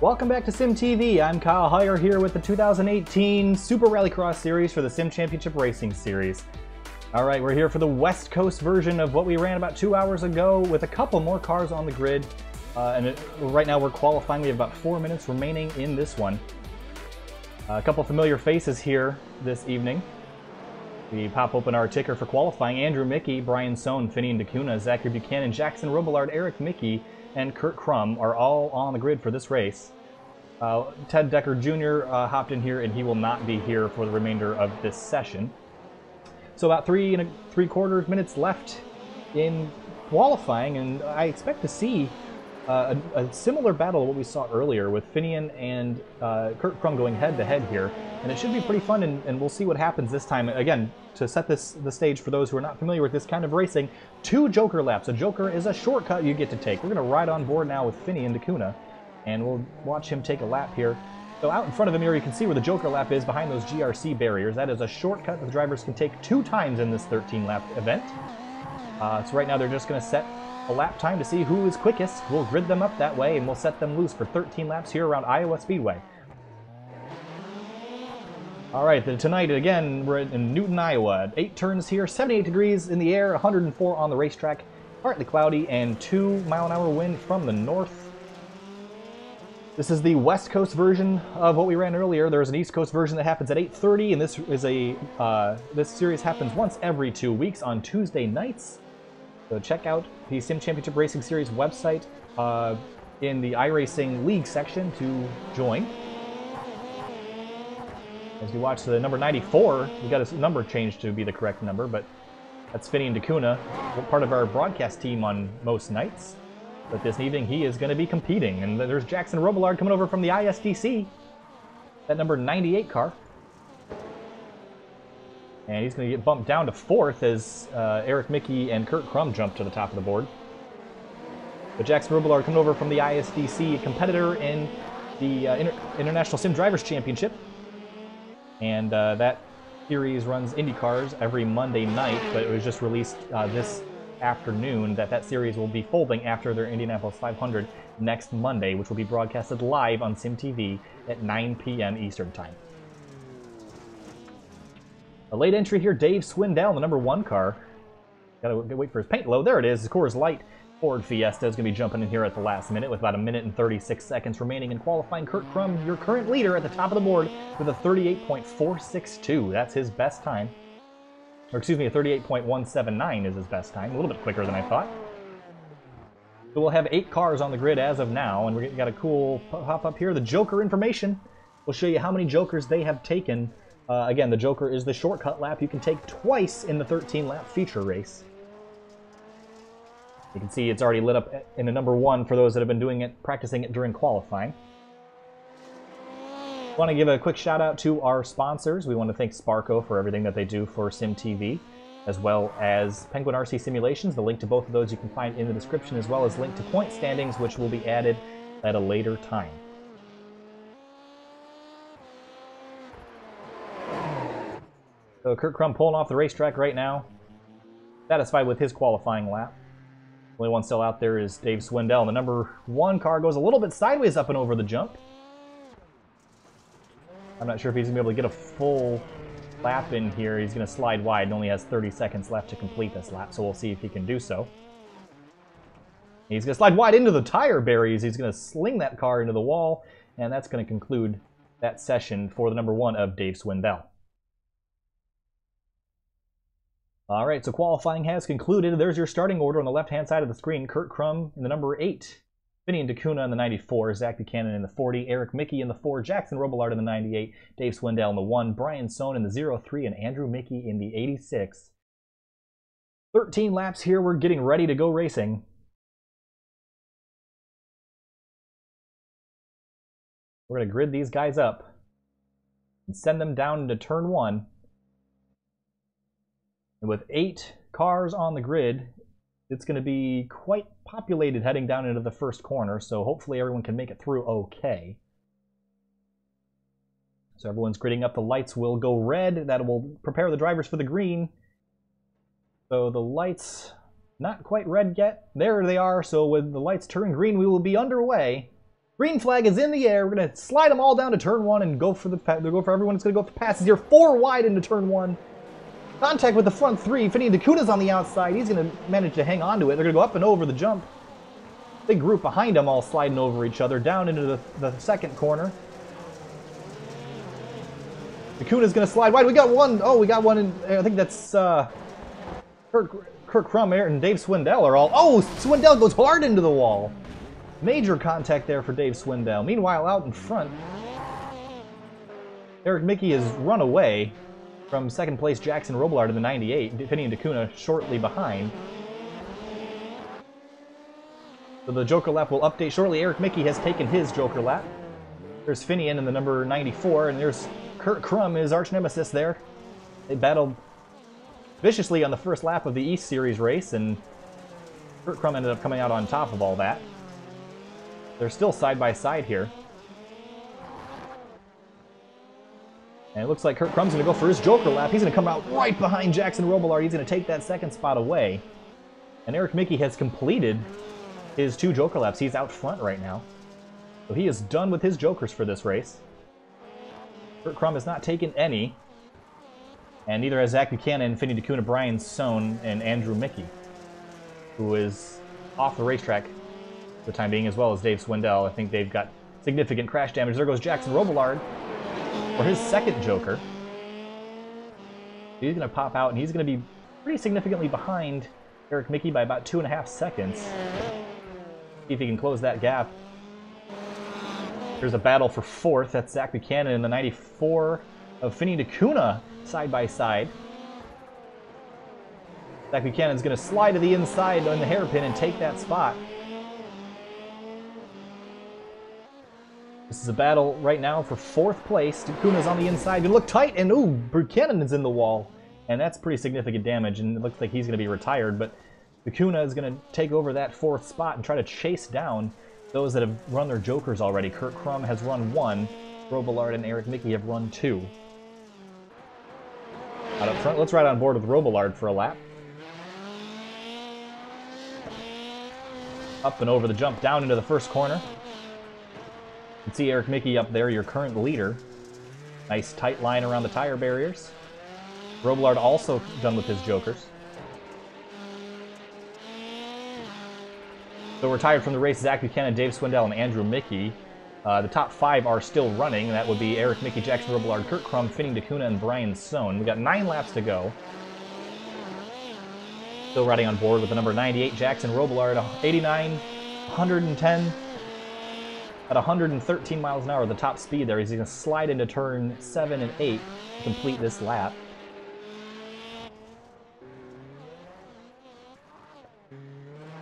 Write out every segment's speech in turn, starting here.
Welcome back to Sim TV. I'm Kyle Heyer here with the 2018 Super RallyCross Series for the Sim Championship Racing Series. Alright, we're here for the West Coast version of what we ran about 2 hours ago with a couple more cars on the grid. Right now we're qualifying. We have about 4 minutes remaining in this one. A couple familiar faces here this evening. We pop open our ticker for qualifying. Andrew Mickey, Brian Sohn, Finian DeCuna, Zachary Buchanan, Jackson Robillard, Eric Mickey, and Kurt Crum are all on the grid for this race. Ted Decker Jr. Hopped in here, and he will not be here for the remainder of this session. So about 3 3/4 minutes left in qualifying, and I expect to see a similar battle to what we saw earlier with Finian and Kurt Crum going head-to-head here. And it should be pretty fun, and we'll see what happens this time. Again, to set the stage for those who are not familiar with this kind of racing, 2 Joker laps. A Joker is a shortcut you get to take. We're going to ride on board now with Finian DeCuna, and we'll watch him take a lap here. So out in front of him here, you can see where the Joker lap is behind those GRC barriers. That is a shortcut that the drivers can take 2 times in this 13-lap event. So right now they're just going to set a lap time to see who is quickest. We'll grid them up that way, and we'll set them loose for 13 laps here around Iowa Speedway. Alright, tonight again, we're in Newton, Iowa. 8 turns here, 78 degrees in the air, 104 on the racetrack, partly cloudy, and 2-mile-an-hour wind from the north. This is the West Coast version of what we ran earlier. There's an East Coast version that happens at 8:30, and this series happens once every 2 weeks on Tuesday nights. So check out the Sim Championship Racing Series website in the iRacing League section to join. As you watch the number 94, we got his number changed to be the correct number, but that's Finian DeCuna, part of our broadcast team on most nights. But this evening he is going to be competing, and there's Jackson Robillard coming over from the ISDC, that number 98 car. And he's going to get bumped down to 4th as Eric Mickey and Kurt Crum jump to the top of the board. But Jackson Robillard coming over from the ISDC, a competitor in the International Sim Drivers Championship. And that series runs Indy cars every Monday night, but it was just released this afternoon that series will be folding after their Indianapolis 500 next Monday, which will be broadcasted live on Sim TV at 9 p.m. Eastern Time. A late entry here, Dave Swindell, the number 1 car. Gotta wait for his paint load. There it is. Coors Light Ford Fiesta is going to be jumping in here at the last minute with about 1 minute and 36 seconds remaining in qualifying. Kurt Crum, your current leader, at the top of the board with a 38.462. That's his best time. Or excuse me, a 38.179 is his best time. A little bit quicker than I thought. So we'll have 8 cars on the grid as of now, and we've got a cool pop-up here. The Joker information will show you how many Jokers they have taken. Again, the Joker is the shortcut lap you can take twice in the 13-lap feature race. You can see it's already lit up in the number 1 for those that have been doing it, practicing it during qualifying. I want to give a quick shout out to our sponsors. We want to thank Sparco for everything that they do for Sim TV, as well as Penguin RC Simulations. The link to both of those you can find in the description, as well as link to point standings, which will be added at a later time. So Kurt Crum pulling off the racetrack right now, satisfied with his qualifying lap. Only one still out there is Dave Swindell. The number 1 car goes a little bit sideways up and over the jump. I'm not sure if he's going to be able to get a full lap in here. He's going to slide wide and only has 30 seconds left to complete this lap, so we'll see if he can do so. He's going to slide wide into the tire barriers. He's going to sling that car into the wall, and that's going to conclude that session for the number 1 of Dave Swindell. Alright, so qualifying has concluded. There's your starting order on the left-hand side of the screen. Kurt Crum in the number 8. Finian DeCuna in the 94. Zach Buchanan in the 40. Eric Mickey in the 4. Jackson Robillard in the 98. Dave Swindell in the 1. Brian Sohn in the 03. And Andrew Mickey in the 86. 13 laps here. We're getting ready to go racing. We're going to grid these guys up and send them down into turn 1. And with 8 cars on the grid, it's going to be quite populated heading down into the first corner, so hopefully everyone can make it through okay. So everyone's gridding up. The lights will go red. That will prepare the drivers for the green. So the lights, not quite red yet. There they are. So when the lights turn green, we will be underway. Green flag is in the air. We're going to slide them all down to turn 1 and go for everyone that's going to go for passes here. 4 wide into turn 1. Contact with the front 3. Finny Dakuna's on the outside. He's going to manage to hang on to it. They're going to go up and over the jump. Big group behind them all sliding over each other down into the second corner. Dakuna's going to slide wide. We got one. Oh, we got one. I think that's Kurt Crum and Dave Swindell are all... Oh, Swindell goes hard into the wall. Major contact there for Dave Swindell. Meanwhile, out in front, Eric Mickey has run away from second place Jackson Robillard in the 98. Finny and Dakuna shortly behind. So the Joker lap will update shortly. Eric Mickey has taken his Joker lap. There's Finian in the number 94, and there's Kurt Crum, his arch nemesis there. They battled viciously on the first lap of the East Series race, and Kurt Crum ended up coming out on top of all that. They're still side by side here. And it looks like Kurt Crum's going to go for his Joker lap. He's going to come out right behind Jackson Robillard. He's going to take that second spot away. And Eric Mickey has completed his 2 Joker laps. He's out front right now. So he is done with his Jokers for this race. Kurt Crum has not taken any. And neither has Zach Buchanan, Finny Dakuna, Brian Sohn, and Andrew Mickey, who is off the racetrack for the time being, as well as Dave Swindell. I think they've got significant crash damage. There goes Jackson Robillard for his second Joker. He's going to pop out, and he's going to be pretty significantly behind Eric Mickey by about 2.5 seconds. See if he can close that gap. There's a battle for 4th. That's Zach Buchanan in the 94 of Finny Dakuna side by side. Zach Buchanan's going to slide to the inside on the hairpin and take that spot. This is a battle right now for 4th place. Dakuna's on the inside. Going to look tight, and ooh, Buchanan is in the wall. And that's pretty significant damage, and it looks like he's going to be retired. But Dakuna is going to take over that 4th spot and try to chase down those that have run their Jokers already. Kurt Crum has run 1. Robillard and Eric Mickey have run 2. Out up front, let's ride on board with Robillard for a lap. Up and over the jump, down into the first corner. You can see Eric Mickey up there, your current leader. Nice tight line around the tire barriers. Robillard also done with his Jokers. So retired from the race, Zach Buchanan, Dave Swindell, and Andrew Mickey. The top 5 are still running. That would be Eric Mickey, Jackson Robillard, Kurt Crum, Finny Dakuna, and Brian Sohn. We've got 9 laps to go. Still riding on board with the number 98, Jackson Robillard, 89, 110, at 113 miles an hour, the top speed there. He's going to slide into turn 7 and 8 to complete this lap.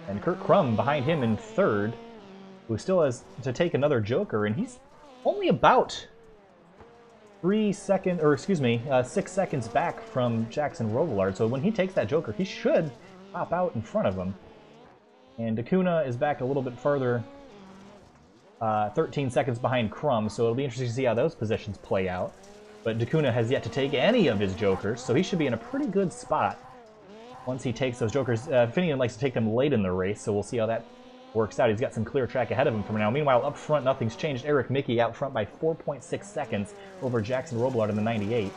And Kurt Crum behind him in 3rd, who still has to take another Joker, and he's only about 6 seconds back from Jackson Robillard. So when he takes that Joker, he should pop out in front of him. And Dakuna is back a little bit further, 13 seconds behind Crum, so it'll be interesting to see how those positions play out. But Dakuna has yet to take any of his Jokers, so he should be in a pretty good spot once he takes those Jokers. Finian likes to take them late in the race, so we'll see how that works out. He's got some clear track ahead of him from now. Meanwhile, up front, nothing's changed. Eric Mickey out front by 4.6 seconds over Jackson Robillard in the 98.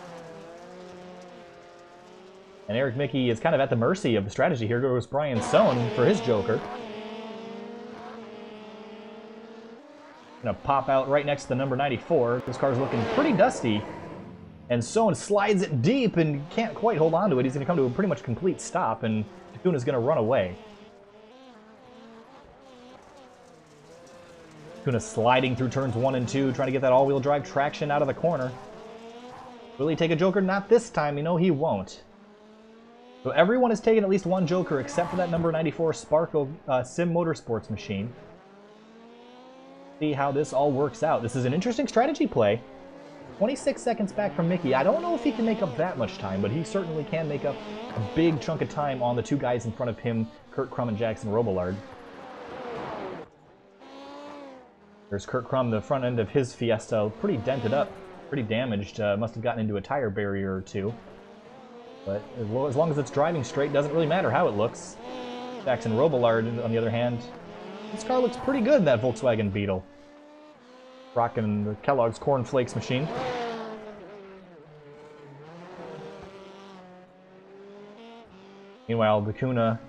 And Eric Mickey is kind of at the mercy of the strategy here. Goes Brian Sohn for his Joker. Gonna pop out right next to the number 94. This car's looking pretty dusty. And Sohn slides it deep and can't quite hold on to it. He's gonna come to a pretty much complete stop, and Dakuna's gonna run away. Dakuna sliding through turns 1 and 2, trying to get that all-wheel drive traction out of the corner. Will he take a Joker? Not this time. You know he won't. So everyone has taken at least 1 Joker except for that number 94 Sparco Sim Motorsports machine. See how this all works out. This is an interesting strategy play. 26 seconds back from Mickey. I don't know if he can make up that much time, but he certainly can make up a big chunk of time on the 2 guys in front of him, Kurt Crum and Jackson Robillard. There's Kurt Crum, the front end of his Fiesta, pretty dented up, pretty damaged. Must have gotten into a tire barrier or 2. But as long as it's driving straight, doesn't really matter how it looks. Jackson Robillard, on the other hand, this car looks pretty good, that Volkswagen Beetle. rocking the Kellogg's Corn Flakes machine. Meanwhile, Dakuna,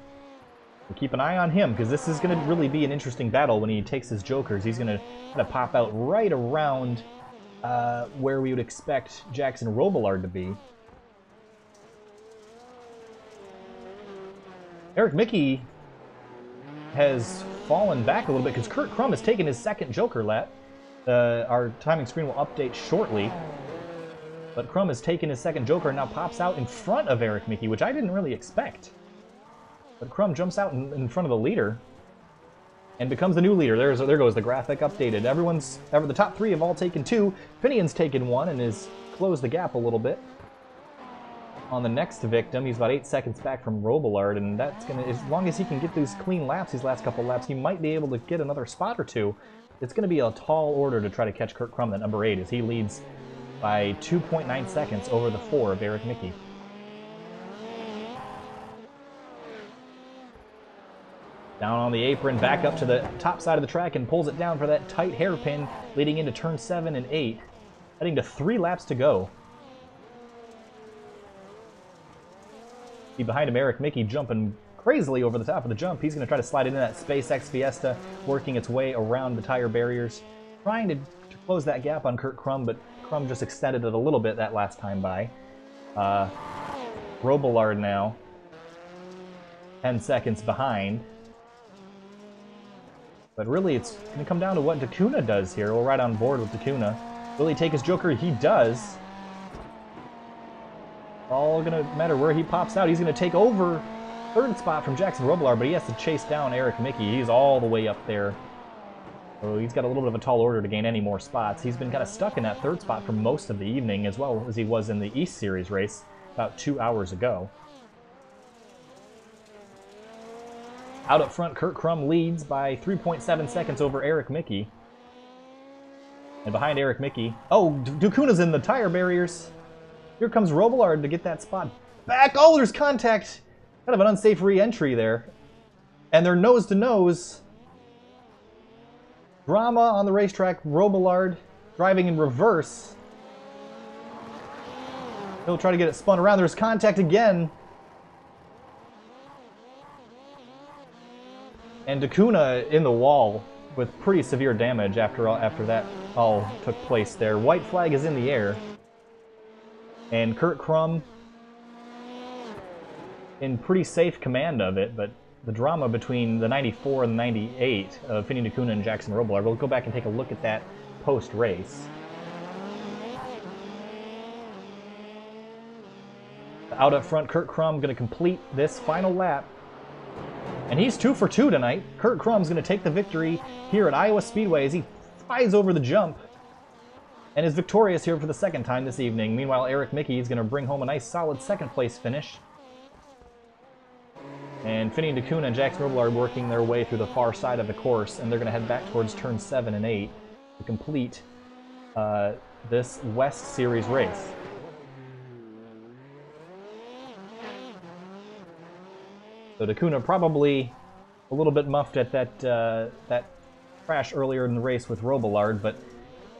keep an eye on him, because this is going to really be an interesting battle when he takes his jokers. He's going to kind of pop out right around where we would expect Jackson Robillard to be. Eric Mickey has fallen back a little bit because Kurt Krum has taken his second joker lap. Our timing screen will update shortly. But Krum has taken his second joker and now pops out in front of Eric Mickey, which I didn't really expect. But Krum jumps out in front of the leader and becomes the new leader. There goes the graphic updated. The top three have all taken 2. Finian's taken 1 and has closed the gap a little bit. On the next victim, he's about 8 seconds back from Robillard, and that's gonna, as long as he can get these clean laps, these last couple laps, he might be able to get another spot or 2. It's gonna be a tall order to try to catch Kurt Krum at number 8 as he leads by 2.9 seconds over the 4 of Eric Mickey. Down on the apron, back up to the top side of the track and pulls it down for that tight hairpin leading into turn 7 and 8. Heading to 3 laps to go. Behind him, Eric Mickey jumping crazily over the top of the jump. He's going to try to slide into that SpaceX Fiesta, working its way around the tire barriers, trying to close that gap on Kurt Krum, but Krum just extended it a little bit that last time by. Robillard now 10 seconds behind. But really, it's going to come down to what Dakuna does here. We're right on board with Dakuna. Will he take his joker? He does. All going to matter where he pops out. He's going to take over 3rd spot from Jackson Robillard, but he has to chase down Eric Mickey. He's all the way up there. So he's got a little bit of a tall order to gain any more spots. He's been kind of stuck in that 3rd spot for most of the evening, as well as he was in the East Series race about 2 hours ago. Out up front, Kurt Krum leads by 3.7 seconds over Eric Mickey. And behind Eric Mickey... Oh, Dakuna's in the tire barriers. Here comes Robillard to get that spot back. Oh, there's contact. Kind of an unsafe re-entry there. And they're nose-to-nose. Drama on the racetrack. Robillard driving in reverse. He'll try to get it spun around. There's contact again. And Dakuna in the wall with pretty severe damage after that all took place there. White flag is in the air. And Kurt Krum in pretty safe command of it, but the drama between the 94 and the 98 of Finian Dakuna and Jackson Robillard, we'll go back and take a look at that post-race. Out up front, Kurt Krum going to complete this final lap. And he's 2 for 2 tonight. Kurt Krum's going to take the victory here at Iowa Speedway as he flies over the jump and is victorious here for the 2nd time this evening. Meanwhile, Eric Mickey is going to bring home a nice solid 2nd place finish. And Finian Dakuna and Jackson Robillard working their way through the far side of the course, and they're going to head back towards turn 7 and 8 to complete this West Series race. So Dakuna probably a little bit muffed at that crash earlier in the race with Robillard, but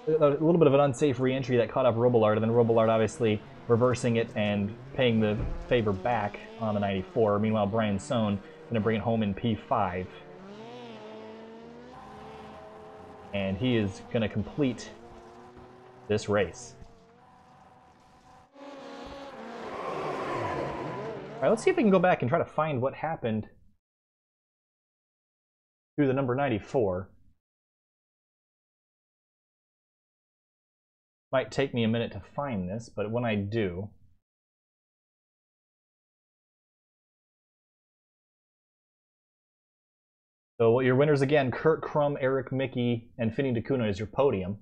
a little bit of an unsafe re-entry that caught up Robillard, and then Robillard obviously reversing it and paying the favor back on the 94. Meanwhile, Brian Sohn going to bring it home in P5. And he is going to complete this race. All right, let's see if we can go back and try to find what happened to the number 94. Might take me a minute to find this, but when I do... So your winners again, Kurt Krum, Eric Mickey, and Finian Dakuna is your podium.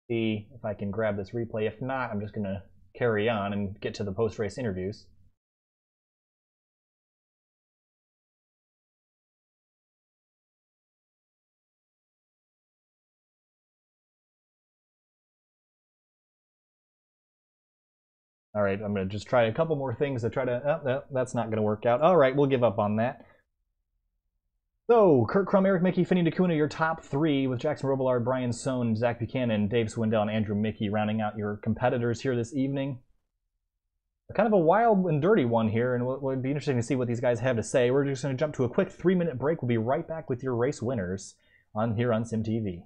See if I can grab this replay. If not, I'm just going to carry on and get to the post-race interviews. All right, I'm going to just try a couple more things to try to... Oh, no, that's not going to work out. All right, we'll give up on that. So, Kurt Crum, Eric Mickey, Finney DeCuna, your top three, with Jackson Robillard, Brian Sohn, Zach Buchanan, Dave Swindell, and Andrew Mickey rounding out your competitors here this evening. Kind of a wild and dirty one here, and it would be interesting to see what these guys have to say. We're just going to jump to a quick 3-minute break. We'll be right back with your race winners here on SimTV.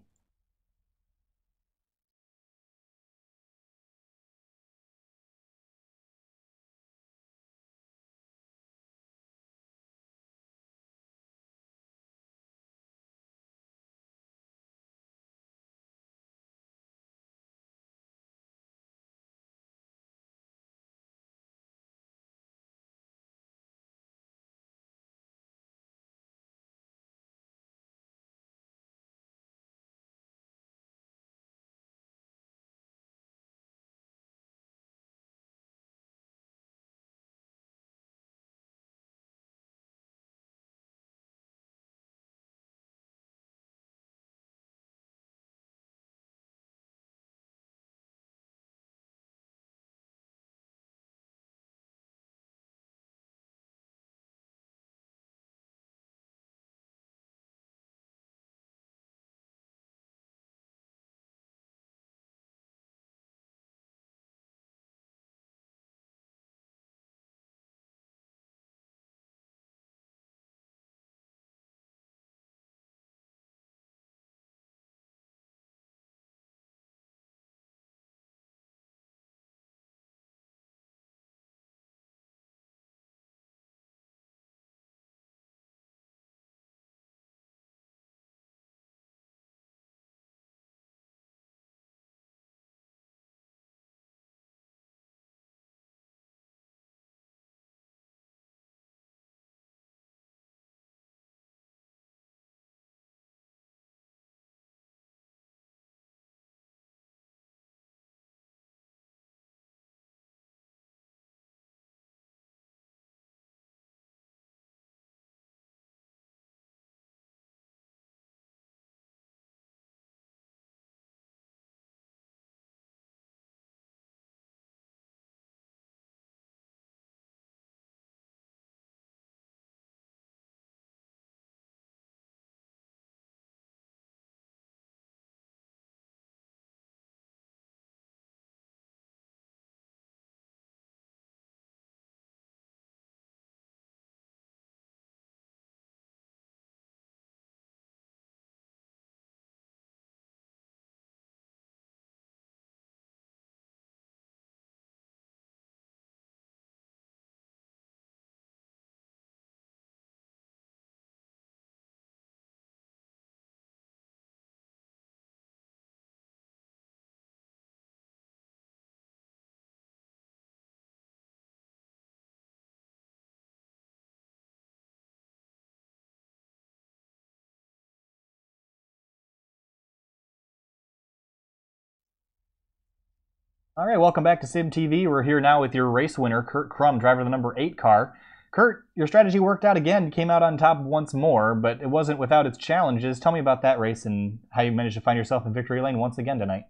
All right, welcome back to SimTV. We're here now with your race winner, Kurt Crum, driver of the number 8 car. Kurt, your strategy worked out again. You came out on top once more, but it wasn't without its challenges. Tell me about that race and how you managed to find yourself in victory lane once again tonight.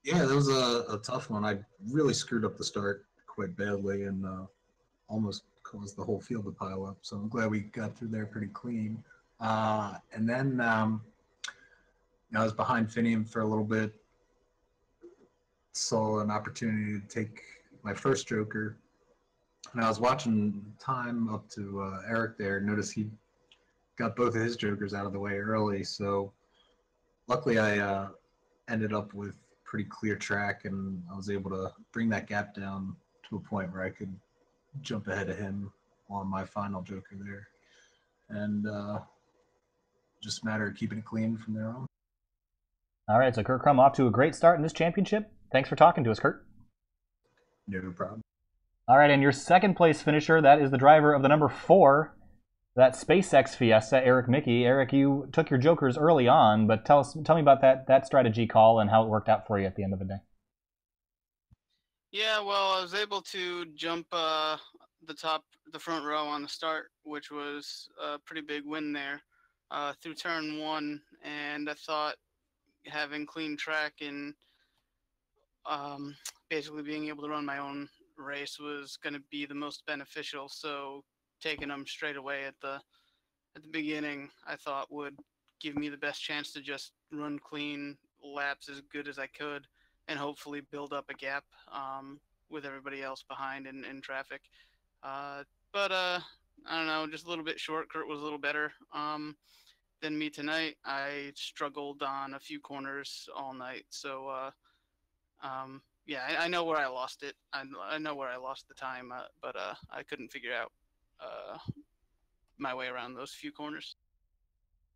Yeah, that was a tough one. I really screwed up the start quite badly and almost caused the whole field to pile up. So I'm glad we got through there pretty clean. And then I was behind Finian for a little bit. Saw an opportunity to take my first joker. And I was watching time up to Eric there. Noticed he got both of his jokers out of the way early. So luckily I ended up with pretty clear track, and I was able to bring that gap down to a point where I could jump ahead of him on my final joker there. And just a matter of keeping it clean from there on. All right, so Kurt Crum off to a great start in this championship. Thanks for talking to us, Kurt. No problem. All right, and your second place finisher, that is the driver of the number 4, that SpaceX Fiesta, Eric Mickey. Eric, you took your jokers early on, but tell me about that strategy call and how it worked out for you at the end of the day. Yeah, well, I was able to jump the front row on the start, which was a pretty big win there through turn 1, and I thought having clean track and basically being able to run my own race was going to be the most beneficial. So taking them straight away at the at the beginning I thought would give me the best chance to just run clean laps as good as I could and hopefully build up a gap with everybody else behind in traffic. But I don't know, just a little bit short. Kurt was a little better than me tonight. I struggled on a few corners all night, so yeah, I know where I lost it. I know where I lost the time, but I couldn't figure out my way around those few corners.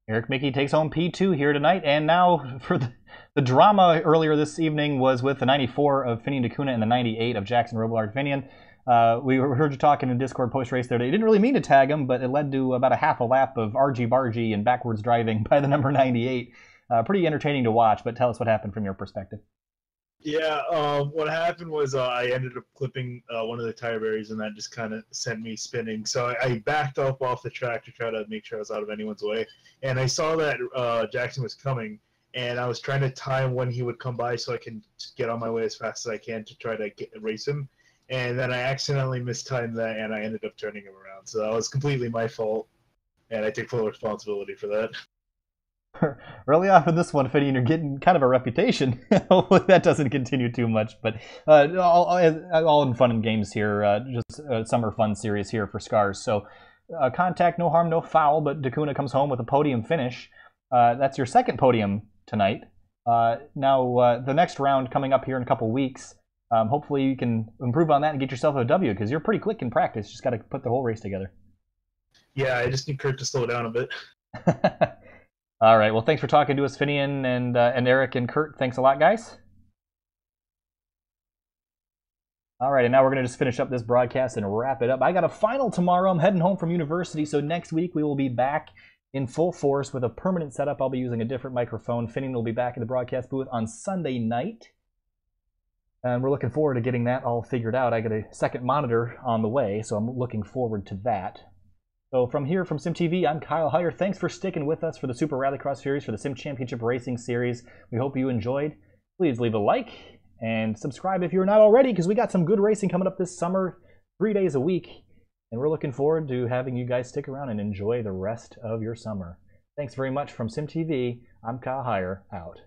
Eric Mickey takes home P2 here tonight, and now for the drama earlier this evening was with the 94 of Finian DeCuna and the 98 of Jackson Robillard Finian. We heard you talking in Discord post-race there. They didn't really mean to tag him, but it led to about a half a lap of argy-bargy and backwards driving by the number 98. Pretty entertaining to watch, but tell us what happened from your perspective. Yeah, what happened was I ended up clipping one of the tire barriers, and that just kind of sent me spinning. So I backed up off the track to try to make sure I was out of anyone's way. And I saw that Jackson was coming, and I was trying to time when he would come by so I can get on my way as fast as I can to try to race him. And then I accidentally mistimed that, and I ended up turning him around. So that was completely my fault, and I take full responsibility for that. Early off in this one, Finian, you're getting kind of a reputation. Hopefully that doesn't continue too much, but all in fun and games here. Just a summer fun series here for SCRS. So contact, no harm, no foul, but DeCuna comes home with a podium finish. That's your second podium tonight. Now, the next round coming up here in a couple weeks, hopefully you can improve on that and get yourself a W, because you're pretty quick in practice. Just got to put the whole race together. Yeah, I just need Kurt to slow down a bit. All right. Well, thanks for talking to us, Finian and Eric and Kurt. Thanks a lot, guys. All right, and now we're going to just finish up this broadcast and wrap it up. I got a final tomorrow. I'm heading home from university, so next week we will be back in full force with a permanent setup. I'll be using a different microphone. Finian will be back in the broadcast booth on Sunday night, and we're looking forward to getting that all figured out. I got a second monitor on the way, so I'm looking forward to that. So from here, from SimTV, I'm Kyle Heyer. Thanks for sticking with us for the Super RallyCross Series, for the Sim Championship Racing Series. We hope you enjoyed. Please leave a like and subscribe if you're not already, because we got some good racing coming up this summer, 3 days a week. And we're looking forward to having you guys stick around and enjoy the rest of your summer. Thanks very much from SimTV. I'm Kyle Heyer, out.